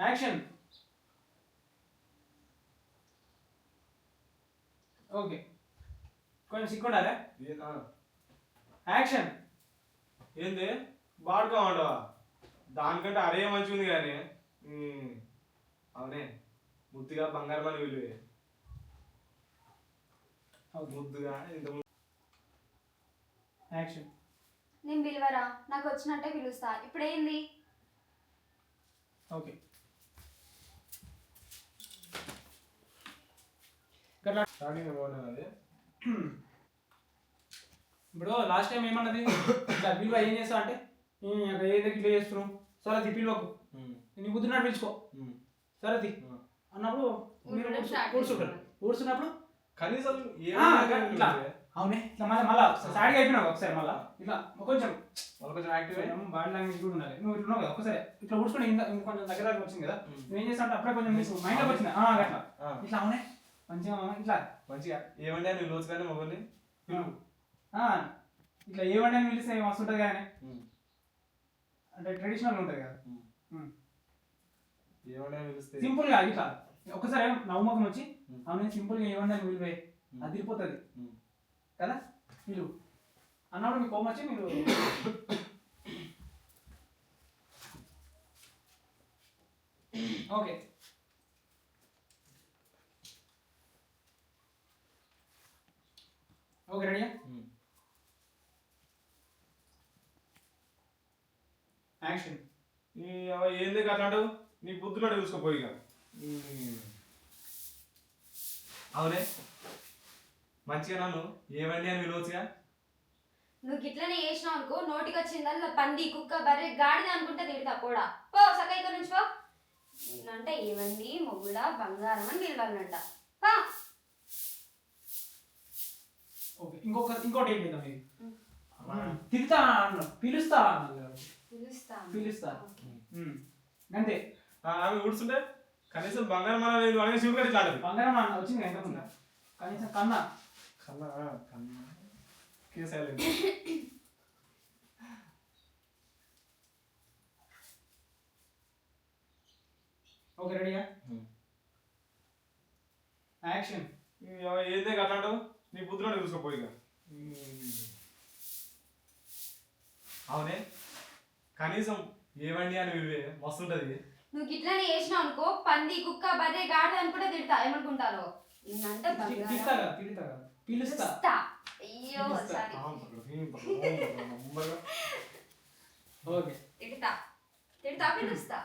Action. Okay కొంచెం సిగ్గుండాలా? Action. ఏంది బాడుకోమంటావా? దానికంటే అరే మంచిగా ఉంది కానీ అవునే ముద్దుగా బంగారం అని విలువే ముద్దుగా ఇంత యాక్షన్. నేను పిలవరా, నాకు వచ్చినట్టే పిలుస్తా. ఇప్పుడేంది? ఓకే స్టార్టింగ్ బాగున్నాను అది. ఇప్పుడు లాస్ట్ టైం ఏమన్నది ఇట్లా పిలువ ఏం చేస్తావు అంటే ఏం ఇట్లా చేస్తున్నావు సరే అది పిలువకు నీ బుద్ధినాడు పిలుచుకో సరే అది అన్నప్పుడు మీరు కూర్చుంటారు. కూర్చున్నప్పుడు కనీసం ఇట్లా అవునే ఇట్లా మళ్ళీ సాడిగా అయిపోయినావు ఒకసారి మళ్ళీ ఇట్లా కొంచెం కొంచెం యాక్టివ్ బాడీ లాంగ్వేజ్ కూడా ఉండాలి. నువ్వు ఇట్లా ఉన్నావు కదా ఒకసారి ఇట్లా కూర్చుని ఇంకొంచెం దగ్గర వచ్చింది కదా నువ్వేం చేస్తా అంటే అప్పుడే కొంచెం మీకు మైండ్లోకి వచ్చింది అట్లా ఇట్లా అవునే మంచిగా ఇట్లా మంచిగా ఏమంటే నువ్వు రోజు కానీ మొబైల్ని ఇట్లా ఏమంటే పిలిస్తే మస్తు ఉంటుంది కానీ అంటే ట్రెడిషనల్ ఉంటుంది కదా ఏమంటే పిలిస్తే సింపుల్గా ఇట్లా ఒకసారి నవ్వుముఖం వచ్చి అవునే సింపుల్గా ఏమన్నా పిలిపోయి అది తిరిగిపోతుంది కదా మీరు అన్నప్పుడు మీకు కోపం వచ్చి మీరు ఓకే ఓకే రెడీయా? యాక్షన్. ఏంది అట్లాంటి నీ బుద్ధులు చూసుకోపోయి ఇక అవునే మంచిగా నన్ను ఏమండి అని పిలవచ్చుగా. నువ్వు గిట్లనే చేసినావు అనుకో, నోటికి వచ్చిందల్లా పంది కుక్క బర్రె గాడిద అనుకుంటే తిడతా కూడా. పో సక్క ఇక్కడ నుంచి పో. అంటే ఏమండి మొగుడ బంగారం అని పిలవాలంట. ఓకే ఇంకోటి ఏం చేద్దాం ఇది తిరుగుతా పిలుస్తా పిలుస్తా అంతే. ఆమె కూర్చుంటే కనీసం బంగారం మన లేదు అనే శివుడు కట్టి చాలదు. బంగారం అన్న వచ్చింది ఎంతకుండా కనీసం కన్నా కన్నా కన్నా కేసాలి. ఓకే రెడీయా? యాక్షన్. ఏందే అట్లాంటావు నీ బుద్ధులు చూసుకోపోయి ఇక అవునే కనీసం ఏమండి అని విలువే మస్తు ఉంటుంది. నువ్వు గిట్లనే చేసినావు అనుకో, పంది కుక్క బర్రె గాడిద అనుకుంటే తిడతా. ఏమనుకుంటారో నిన్నంటే పిలుస్తా. అయ్యో సారీ. ఓకే తిడతా తిడతా పిలుస్తా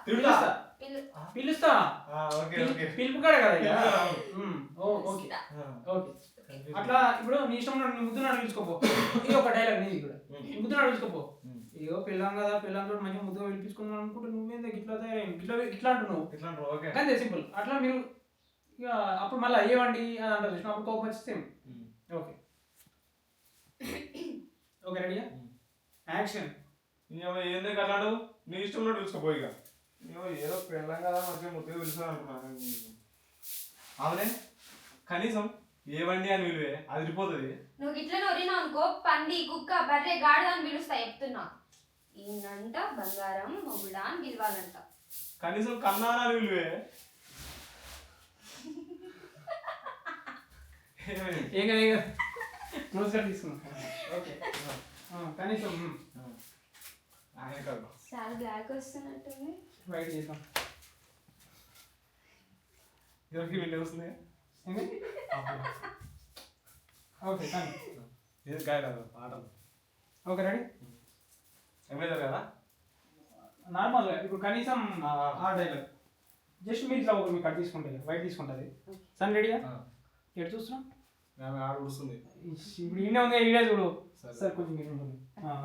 పిలుస్తా పిలుపు కాడ కదా. ఓకే ఓకే అట్లా ఇప్పుడు నీ ఇష్టం నీ ముద్దునాడు పిలుచుకోపో. ఇది ఒక డైలాగ్ నీది కూడా. ముద్దునాడు పిలుచుకోపో. ఇగో పిల్లం కదా పిల్లంతో మంచిగా ముద్దుగా పిలిపించుకున్నాను అనుకుంటే నువ్వేందా ఇట్లా ఇట్లా అంటున్నావు అంతే సింపుల్. అట్లా మీరు ఇక అప్పుడు మళ్ళీ అయ్యేవండి అని అంటారు చూసిన అప్పుడు కోపం వచ్చి సేమ్. ఓకే ఓకే రెడీయా? యాక్షన్. ఏందే అట్లాంటావు నీ ఇష్టం ఉన్నట్టు పిలుచుకోపోయి ఇక ఏదో పెళ్ళం కదా మంచిగా ముద్దుగా పిలుచుకుని అనుకున్నాను. అవునే కనీసం ఏవండి అని విలువే అదిరిపోతుంది. నువ్వు గిట్లనే ఒరినావు అనుకో, పంది కుక్క బర్రె గాడిద అని పిలుస్తా. చెప్తున్నా ఈయనంట బంగారం మొగుడా అని పిలవాలంట. కనీసం కన్నా అని విలువే. ఏం కదా క్లోజ్గా తీసుకున్నా. ఓకే కనీసం చాలా బ్లాక్ వస్తున్నట్టుంది. వైట్ చేద్దాం. ఎవరికి వెళ్ళి వస్తుంది. ఓకే కానీ ఏది కాయలేదు పాటలు. Okay ready? ఏమైంది కదా నార్మల్గా ఇప్పుడు కనీసం ఆ డైలాగ్ జస్ట్ మీరు ఇట్లా ఒక కట్ తీసుకుంటుంది వైట్ తీసుకుంటుంది. సన్ రెడీగా? ఎటు చూస్తున్నాం ఆమె ఆడ కూర్చుంది. ఇప్పుడు ఈయన ఉంది ఈడే చూడు సార్ కొంచెం మీరు ఉంటుంది.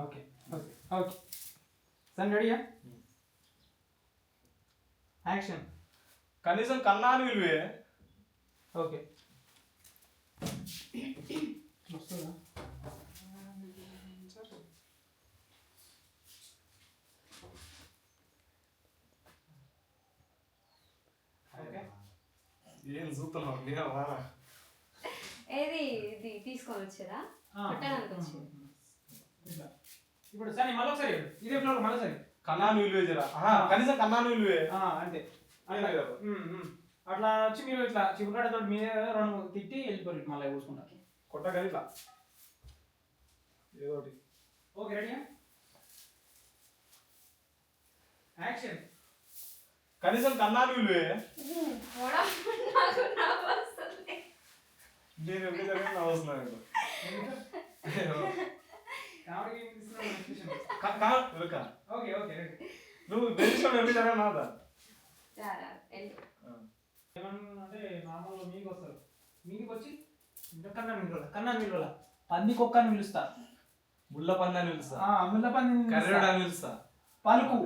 ఓకే ఓకే ఓకే సన్ రెడీయా? యాక్షన్. కనీసం కన్నా అని విలువే. ఓకే వస్తుందా? ఏం చూస్తున్నావు? ఏది ఇది తీసుకొని వచ్చారా? పెట్టడానికి వచ్చింది. ఇప్పుడు సరే మళ్ళీ ఒకసారి ఇదే ఫ్లోర్ మళ్ళీ సరే కన్నాను విలువే జరా. కనీసం కన్నాను విలువే అంతే. అట్లా అట్లా వచ్చి మీరు ఇట్లా చిపుకాడతో మీద 2 తిట్టి వెళ్ళిపోయి మళ్ళీ కూర్చుకుంటా కొట్టగానే ఇట్లా ఏదో ఒకటి. ఓకే రెడీయా యాక్షన్ కనీసం కన్నాను విలువే. పోడా, నాకు నవ్వు వస్తుంది. నేను ఎప్పుడు నవ్వుతున్నాను. ఓకే ఓకే రెడీ నువ్వు బెదిరించడం ఎప్పుడు జరగదు నాదా. చాలా వెళ్ళు. ఏమన్నా అంటే మామూలుగా మీకు వస్తారు మీకు వచ్చి కన్నా మిల్లుల పంది కుక్కని పిలుస్తా, ముళ్ళ పందాన్ని పిలుస్తా, ముళ్ళ పంది కర్రెడాన్ని పిలుస్తా. పలుకు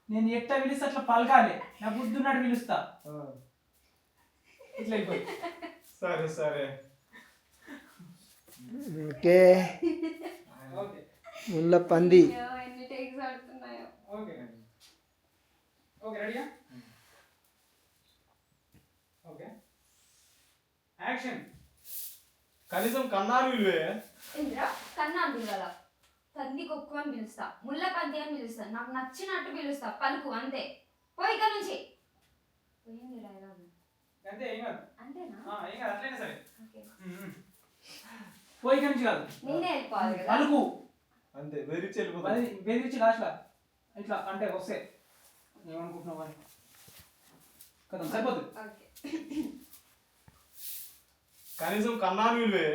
నేను ఎట్లా పిలిస్తే అట్లా పలకాలి, నా బుద్ధున్నాడు పిలుస్తా. ఇట్లా అయిపోయి సరే సరే ఓకే ఓకే ముళ్ళ పంది. అయ్యో, ఎన్ని టేక్స్ ఆడుతున్నాయో. ఓకే ఓకే రెడీయా ఓకే యాక్షన్ కనీసం కన్నాను విలువే. ఇంద్రా కన్నా అని పిలవాల, పంది కుక్కు అని పిలుస్తా, ముళ్ళ పంది అని పిలుస్తా, నాకు నచ్చినట్టు పిలుస్తా, పలుకు అంతే. పోయి ఇక్కడ నుంచి. పోయింది డైలాగ్ అంతే ఏం కాదు, అంతేనా? ఏం కాదు అట్లయినా సరే. ఓకే. పోయి నుంచి కాదు నేనే వెళ్ళిపోవాలి కదా. పలుకు అంతే బెదిరించి వెళ్ళిపోతుంది. బెదిరించి లాస్ట్లా ఇట్లా అంటే వస్తే ఏమనుకుంటున్నావు అని కదా సరిపోతుంది. ఓకే. కనీసం కన్నాను విలువే.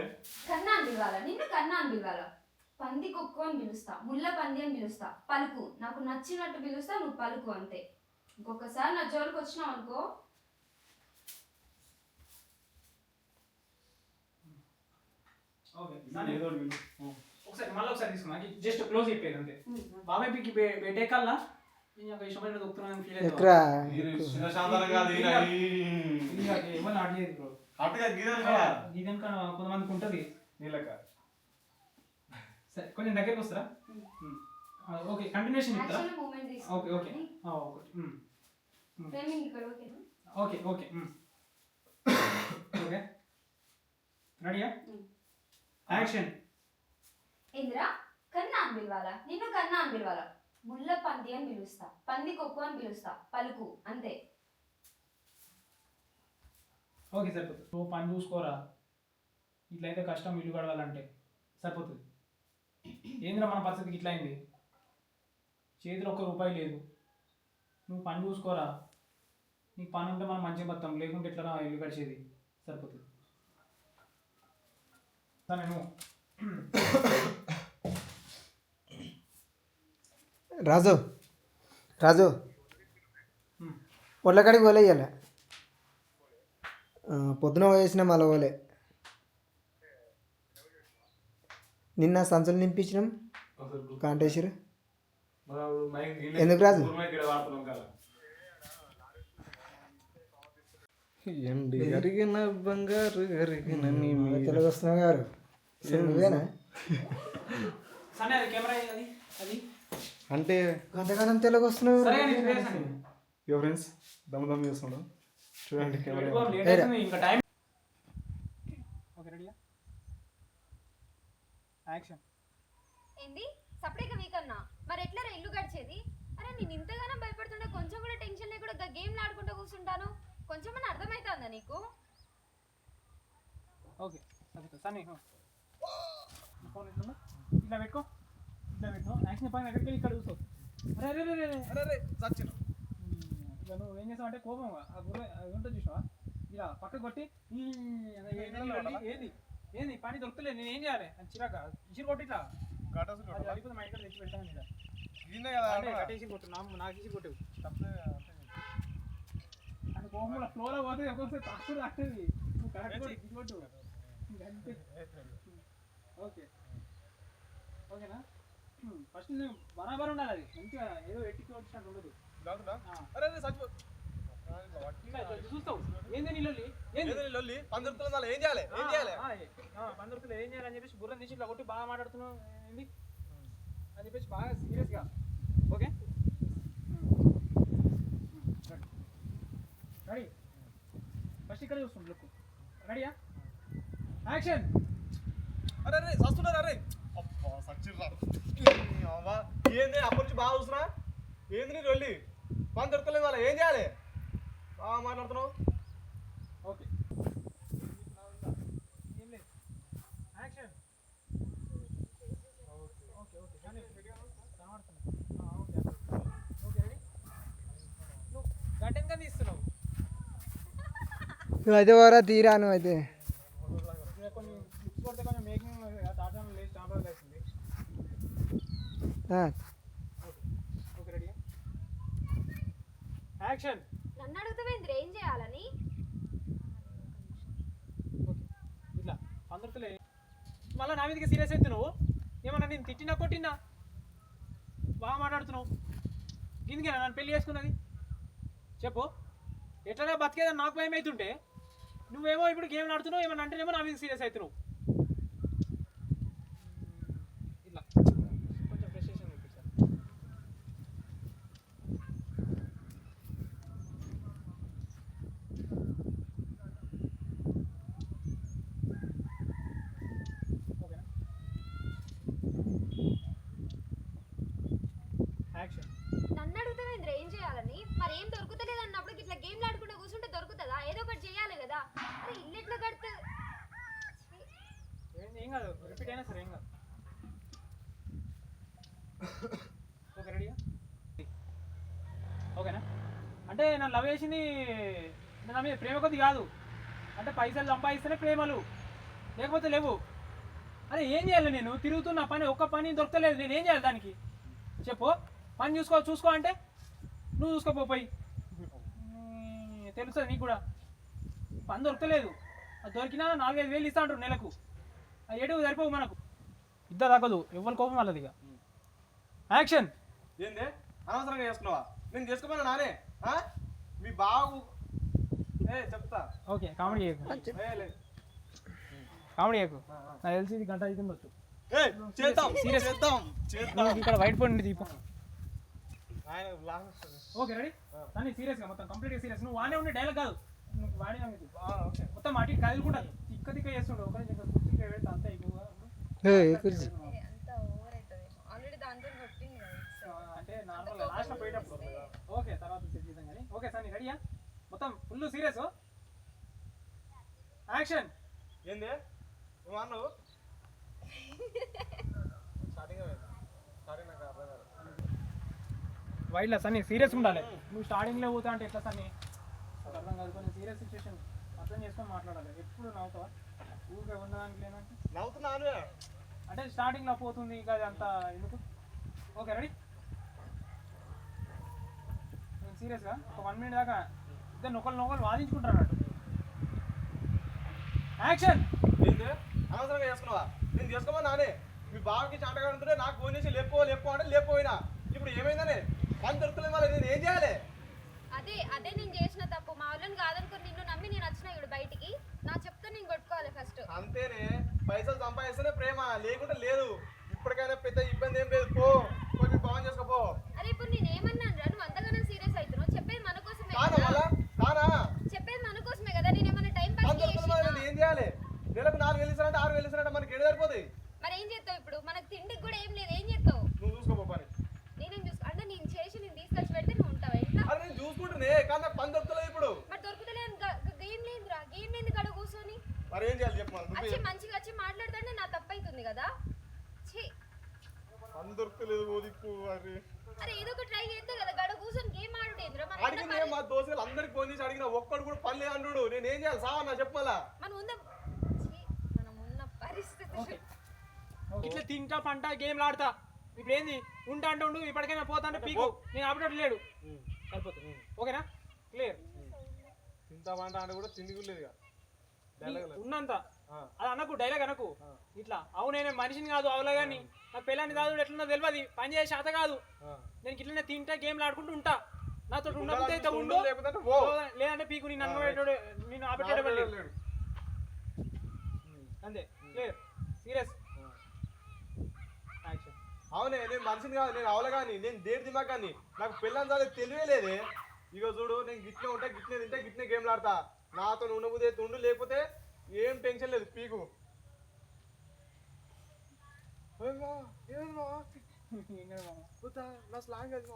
కన్నా అని పిలవాలా, నిన్ను కన్నా అని పిలవాలా, పంది కుక్కు అని పిలుస్తా, ముళ్ళ పంది అని పిలుస్తా, పలుకు నాకు నచ్చినట్టు పిలుస్తా, నువ్వు పలుకు అంతే. ఇంకొకసారి నా జోలికి వచ్చినావు అనుకో. ఓకే ఏదో ఒకటి విలు. ఒకసారి మళ్ళీ ఒకసారి తీసుకున్నా జస్ట్ క్లోజ్ అయిపోయింది అంతే. బాబాయ్ పిక్కి బెటేకల్లా నేను ఒక ఇష్టమైన దొక్కుతున్నాను ఫీల్ ఎక్కడా మీరు చిన్న శాంతనం కాదు ఈయన. ఏమన్నా ఆడ చేయదు బ్రో, అట్టుగా గీదాను కదా ఇదేం కొంతమందికి ఉంటుంది. నీళ్ళక. సరే కొంచెం దగ్గరికి వస్తారా? ఓకే కంటిన్యూషన్ చెప్తారా? యాక్షన్ మూమెంట్ ఓకే ఓకే తీసుకుంటా. ఫ్రేమింగ్ ఇక్కడ ఓకేనా? ఓకే ఓకే ఓకే రెడీయా యాక్షన్ ఇందిరా కన్నా అని పిలవాలా, నిన్ను కన్నా అని పిలవాలా, ముళ్ళ పంది అని పిలుస్తా, పంది కుక్కు అని పిలుస్తా, పలుకు అంతే. ఓకే సరిపోతుంది. నువ్వు పని చూసుకోరా, ఇట్లయితే కష్టం ఇల్లు గడవాలంటే. సరిపోతుంది. ఏంద్రా మన పరిస్థితికి ఇట్లా అయింది, చేతిలో ₹1 లేదు, నువ్వు పని చూసుకోరా, నీకు పని ఉంటే మనం మంచిగా బతాం, లేకుంటే ఎట్లా ఇల్లు గడిచేది. సరిపోతుంది. నేను రాజు రాజు ఒళ్ళకాడికి పోలే ఇవ్వాలి, పొద్దున వేసిన మళ్ళీ పోలే. నిన్న సంచులు నింపించినాం కాంటేశ్వరు. ఎందుకు రాజు? గరిగిన బంగారు గరిగిన తెలుగు వస్తున్నావు గారు నువ్వేనా? సరే అది కెమెరా అది అది అంటే అంతగానం తెలుగు వస్తున్నావు. సరే కానీ ప్లేస్ అని యో ఫ్రెండ్స్ దమ్ దమ్ చేస్తున్నాడు చూడండి కెమెరా. లేట్ అవుతుంది ఇంకా టైం. ఓకే రెడీయా యాక్షన్. ఏంది సపరేట్గా వీకన్నా, మరి ఎట్లా ఇల్లు గడిచేది? అరే నేను ఇంతగానో భయపడుతుంటే కొంచెం కూడా టెన్షన్ లేకుండా గేమ్లు ఆడుకుంటూ కూర్చుంటాను, కొంచెం అని అర్థమవుతుందా నీకు? ఓకే సరే సన్నీ ఫోన్ ఇట్లా ఇట్లా పెట్టుకో, ఇట్లా పెట్టుకో. యాక్షన్ పైన ఎక్కడికి ఇక్కడ చూస్తావు. అరే అరే అరే అరే అరే సచ్చిన్ ఇక నువ్వు ఏం చేస్తావు అంటే కోపం ఆ గుర్ర అది ఉంటుంది చూసావా, ఇలా పక్క కొట్టి ఏంది ఏంది పని దొరుకుతలేదు, నేను ఏం చేయాలి అని చిరాక ఇసిరి కొట్టి ఇట్లా అయిపోతే మా ఇంట్లో తెచ్చి పెట్టాను ఇలా కట్టేసి కొట్టు, నాకు ఇసిరి కొట్టేవు అని కోపంలో ఫ్లోలో పోతే ఒక్కొక్కసారి తక్కువ రాస్తుంది. నువ్వు కరెక్ట్ కొట్టి ఇసి కొట్టు అంతే. ఓకే ఓకేనా? ఫస్ట్ నేను బరాబర్ ఉండాలి, అది మంచిగా ఏదో ఎట్టికి వచ్చినట్టు ఉండదు. చూస్తావు ఏంది నీళ్ళొల్లి ఏంది పందురుతులు ఏం చేయాలి ఏం చేయాలి పందురుతులు ఏం చేయాలని చెప్పేసి గుర్రం తీసి ఇట్లా కొట్టి బాగా మాట్లాడుతున్నావు ఏంది అని చెప్పేసి బాగా సీరియస్గా. ఓకే రెడీ ఫస్ట్ ఇక్కడ చూస్తుంది లుక్. రెడీయా యాక్షన్. అరే అరే వస్తున్నారు అరే అబ్బా సచ్చిన్ రా ఏంది అప్పటి నుంచి బాగా చూస్తున్నా ఏంది నీ వెళ్ళి పని దొరకలేదు వాళ్ళ ఏం చేయాలి బాగా మాట్లాడుతున్నావు. ఓకే ఏం లేదు యాక్షన్. ఓకే ఓకే కానీ కనబడుతుంది. Okay okay ready. నువ్వు గడ్డంగా తీస్తున్నావు. నువ్వు అయితే వరా తీరా నువ్వు అయితే. ఇక్కడ కొన్ని క్లిప్స్ కొడితే కొంచెం మేకింగ్ టాటా లేదు ఛాంబర్ వేసింది. Okay ready action. నన్ను అడుగుతావేంద్ర ఏం చేయాలని? ఓకే ఇట్లా అందరితో మళ్ళీ నా మీదకి సీరియస్ అయితే నువ్వు ఏమన్నా నేను తిట్టినా కొట్టినా బాగా మాట్లాడుతున్నావు. గిందికేనా నన్ను పెళ్లి చేసుకున్నది చెప్పు. ఎట్లా బతికేదని నాకు భయం అవుతుంటే నువ్వేమో ఇప్పుడు గేమ్ ఆడుతున్నావు, ఏమన్నా అంటేనేమో నా మీద సీరియస్ అవుతున్నావు. ఇట్లా కొంచెం ఫ్రస్ట్రేషన్ చూపించాను. ఓకేనా యాక్షన్. నన్ను అడుగుతావేంద్ర ఏం చేయాలని? మరి ఏం దొరుకుతలేదు అన్నప్పుడు ఇట్లా గేమ్లు ఆడుకుంటూ కూర్చుంటే దొరుకుతుందా? ఏదో ఒకటి చేయాలి కదా. అరే ఇల్లు ఎట్లా కడుతుంది? ఏం కాదు రిపీట్ అయినా సరే ఏం కాదు. ఓకే రెడీగా ఓకేనా. అంటే నన్ను లవ్ చేసింది నా మీద ప్రేమ కొద్ది కాదు, అంటే పైసలు సంపాదిస్తేనే ప్రేమలు లేకపోతే లేవు. అరే ఏం చేయాలి నేను? తిరుగుతున్న పని ఒక్క పని దొరకలేదు, నేను ఏం చేయాలి దానికి చెప్పు. పని చూసుకో అంటే నువ్వు చూసుకోపోయి తెలుస్తుంది నీకు కూడా. పని దొరకలేదు, అది దొరికినా 4-5 వేలు ఇస్తా అంటారు నెలకు. అది ఏడు సరిపోవు మనకు, ఇద్దరు తగ్గదు, ఎవరి కోపం వాళ్ళది. ఇక యాక్షన్. ఏంది అనవసరంగా చేసుకున్నావా? నేను చేసుకోపోయినా నానే మీ బాగు చెప్తా. ఓకే కామెడీ చేయకు, కామెడీ చేయకు. నాకు తెలిసి ఇది గంట అయితే వచ్చు. సీరియస్ ఇక్కడ వైట్ పోయింది దీపం. ఓకే రెడీ కానీ సీరియస్గా మొత్తం కంప్లీట్గా సీరియస్. నువ్వు వాడే ఉండే డైలాగ్ కాదు, నువ్వు వాడి మొత్తం అటు కదులుకుంటా తిక్క చేస్తుండే. ఒక కుర్చీ పెడితే అంతా ఎక్కువగా అంటే నార్మల్ లాస్ట్ పోయేటప్పుడు. ఓకే తర్వాత సెట్ చేద్దాం కానీ. ఓకే సార్ రెడీయా? మొత్తం ఫుల్ సీరియస్ యాక్షన్. ఏంది నువ్వు అన్నావు వైల్డ్లా సన్నీ సీరియస్గా ఉండాలి. నువ్వు స్టార్టింగ్లో పోతా అంటే ఎట్లా సన్నీ? అర్థం కాదు, కొంచెం సీరియస్ సిచ్యువేషన్ అర్థం చేసుకొని మాట్లాడాలి. ఎప్పుడు నవ్వుతావా? ఊరికే ఉండడానికి లేదంటే నవ్వుతున్నాను అంటే స్టార్టింగ్లో పోతుంది ఇంకా అది అంతా ఎందుకు. ఓకే రెడీ సీరియస్గా ఒక 1 minute దాకా ఇద్దరు నొకరు వాదించుకుంటారు అన్నట్టు. యాక్షన్. ఏంది అనవసరంగా చేసుకున్నావా? నేను చేసుకోమా నానే మీ బావకి చాటగా ఉంటుంటే నాకు ఫోన్ చేసి లేపో అంటే లేకపోయినా ఇప్పుడు ఏమైందనే పని దొరుకుతుంది. మళ్ళీ నేను ఏం చేయాలి? అదే నేను చేసిన తప్పు. మా వాళ్ళని కాదనుకుని నిన్ను నమ్మి నేను వచ్చిన ఇప్పుడు బయటికి. నా చెప్తే నేను కొట్టుకోవాలి ఫస్ట్. అంతేనే, పైసలు సంపాదిస్తేనే ప్రేమ, లేకుంటే లేదు. ఇప్పటికైనా పెద్ద ఇబ్బంది ఏం లేదు, పో కొంచెం బాగా చేసుకోపో. అరే ఇప్పుడు నేను ఏమన్నాను రా? నువ్వు అంతగానో సీరియస్ అవుతున్నావు. చెప్పేది మన కోసమే, చెప్పేది మన కోసమే కదా. నేను ఏమన్నా టైం పాస్ ఏం చేయాలి? నెలకు 4,000 ఇస్తారంటే 6,000 ఇస్తారంటే మనకి ఏడు సరిపోతాయి. మరి ఏం చేస్తావు ఇప్పుడు? మనకు తిండికి కూడా ఏం లేదు, ఏం చేస్తావు? నువ్వు చూసుకోపో పని. నేనేం చూసుకో అంటే నేను చేసి నేను తీసుకొచ్చి పెడితే నువ్వు ఉంటావా ఇంట్లో? అరే నేను చూసుకుంటున్నా కానీ నాకు పని దొరుకుతలేదు ఇప్పుడు. మరి దొరుకుతలేదు గేమ్ లేదురా. గేమ్ లేదు కాడ కూర్చొని మరి ఏం చేయాలి చెప్పు. వచ్చి మంచిగా వచ్చి మాట్లాడుతుంటే నా తప్పు అవుతుంది కదా. పని దొరుకుతలేదు ఓదిక్కు. అరే ఏదో ఒక ట్రై చేస్తా కదా, గడ కూర్చొని గేమ్ ఆడుతేంద్రా. అడిగిన మా దోస్తులు అందరికి ఫోన్ చేసి అడిగిన ఒక్కడు కూడా పని లేదు అంటుడు. నేను ఏం చేయాలి సావన్నా చెప్పు. మళ్ళా మనం ఉన్న పరిస్థితి ఇట్లా తింటా పంట గేమ్లు ఆడతా. ఇప్పుడు ఏంది ఉంటా అంటే ఉండు, ఇప్పటికైనా పోతా అంటే పీకు. నేను ఆపేటట్టు లేడు, సరిపోతుంది. ఓకేనా క్లియర్? తింటా పంట అంటే కూడా తిండి కూడా లేదు ఉన్నంత అది అనకు, డైలాగ్ అనకు. ఇట్లా అవునే మనిషిని కాదు అవలా కానీ నా పిల్లని కాదు ఎట్లున్నా తెలియదు, పని చేసే శాత కాదు. నేను ఇట్లనే తింటా గేమ్లు ఆడుకుంటూ ఉంటా. నాతో ఉన్నప్పుడు అయితే ఉండు, లేదంటే పీకు. నేను అనుకునేటోడు నేను ఆపేటోడు లేడు. అంతే క్లియర్ సీరియస్ యాక్షన్. అవునే నేను మనిషిని కాదు, నేను అవల కానీ, నేను దేని దిమాగ్ కానీ, నాకు పిల్లని చాలే తెలివే లేదే. ఇక చూడు నేను గిట్నే ఉంటా, గిట్నే తింటా, గిట్నే గేమ్లు ఆడతా. నాతో ఉండబోతే ఉండు, లేకపోతే ఏం టెన్షన్ లేదు పీకు. నా స్లాంగ్ అది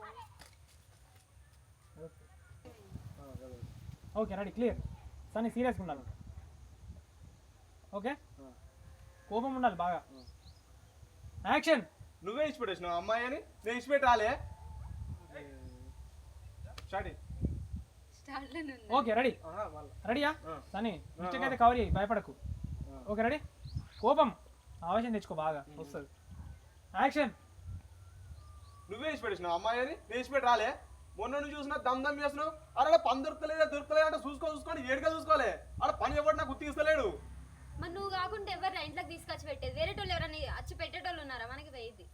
ఓకే రెడీ క్లియర్ సన్నీ సీరియస్గా ఉండాలి ఓకే కోపం ఉండాలి బాగా యాక్షన్ నువ్వే ఇచ్చిపెట్టేసినావు అమ్మాయి అని నేను ఇచ్చిపెట్టి రాలే స్టార్ట్ ఓకే రెడీ రెడీయా సన్నీ మిస్టేక్ అయితే కవర్ చేయి భయపడకు ఓకే రెడీ కోపం ఆవేశం తెచ్చుకో బాగా వస్తుంది యాక్షన్ నువ్వే ఇచ్చిపెట్టేసినావు అమ్మాయి అని నేను ఇచ్చిపెట్టి రాలే మొన్న నువ్వు చూసినా దమ్ దమ్ చేస్తున్నావు అరే పని దొరకలేదు అంటే చూసుకొని ఏడుగా చూసుకోవాలి అలా పని ఎవరు నాకు గుర్తిస్తలేడు మరి నువ్వు కాకుండా ఎవరు ఇంట్లోకి తీసుకొచ్చి పెట్టేది వేరే వాళ్ళు ఎవరైనా వచ్చి పెట్టేటోళ్ళు ఉన్నారా మనకి పోయింది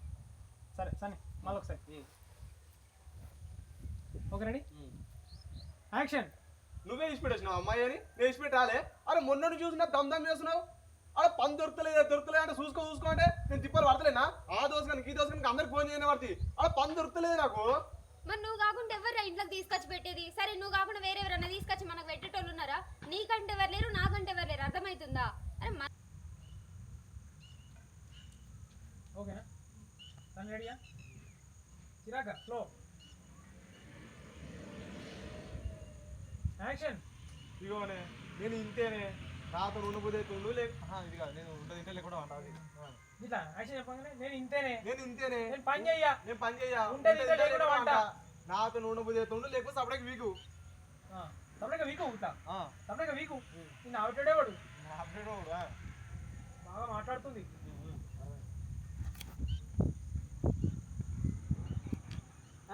సరే సన్నీ మళ్ళీ ఒకసారి ఓకే రెడీ యాక్షన్ నువ్వే ఇచ్చిపెట్టేసినావు అమ్మాయి అని నేను ఇచ్చిపెట్టి రాలే అరే మొన్న నువ్వు చూసినా దమ్ దమ్ చేస్తున్నావు అలా పని దొరకలేదు అంటే చూసుకోంటే నేను తిప్పలు పడతలేనా ఆ దోసకానికి ఈ దోసకానికి అందరికి ఫోన్ చేయని పడుతుంది అలా పని దొరకలేదు నాకు మరి నువ్వు కాకుండా ఎవరు ఇంట్లోకి తీసుకొచ్చి పెట్టేది సరే నువ్వు కాకుండా వేరే ఎవరైనా తీసుకొచ్చి మనకు పెట్టేటోళ్ళు ఉన్నారా నీకంటే ఎవరు లేరు నాకంటే ఎవరు లేరు అర్థమవుతుందా అరే ఓకేనా సన్నీ రెడీయా చిరాక స్లో యాక్షన్ ఇగోనే నేను ఇంతేనే నాతో ఉండబోతే ఉండు ఇది కాదు నేను ఉండదు ఇంటే లేకుండా అంటాది ఇట్లా యాక్షన్ చెప్పగానే నేను ఇంతేనే నేను ఇంతేనే నేను పని చెయ్యా నేను పని చెయ్యా ఉంటది ఇంటే లేకుండా వంట నాతో ఉండబోతే ఉండు లేకపోతే అప్పటికి వీకు తప్పక వీకు ఉంటా తప్పక వీకు నిన్ను ఆవిటాడేవాడు బాగా మాట్లాడుతుంది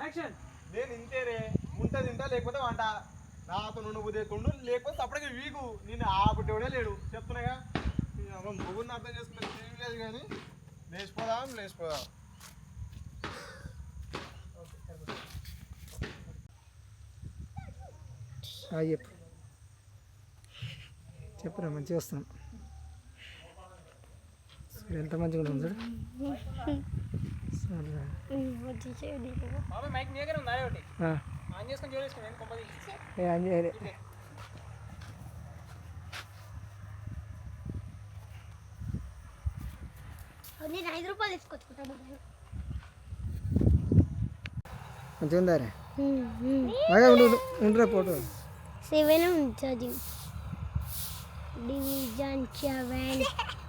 యాక్షన్ నేను ఇంతేనే ఉంటది ఇంటా లేకపోతే వంట నాతో ఉండబోతే ఉండు లేకపోతే అప్పటికి వీకు నేను ఆపటోడే లేడు చెప్తున్నాగా మొగుడిని అర్థం చేసుకునే తెలివి లేదు కానీ లేచిపోదాం చెప్పు చెప్పురా మంచిగా వస్తున్నాం ఎంత మంచిగా ఉంది బాబాయ్ మైక్ మీ దగ్గర ఉందా ఒకటి ఆన్ చేసుకొని జోలు వేసుకుని నేను కొంపది అంజేరే నేను 5 రూపాయలు తీసుకొచ్చుకుంటాను మంచిగా ఉందా రే బాగా ఉండరా ఫోటో 7 ఉంటుంది డివిజన్ 7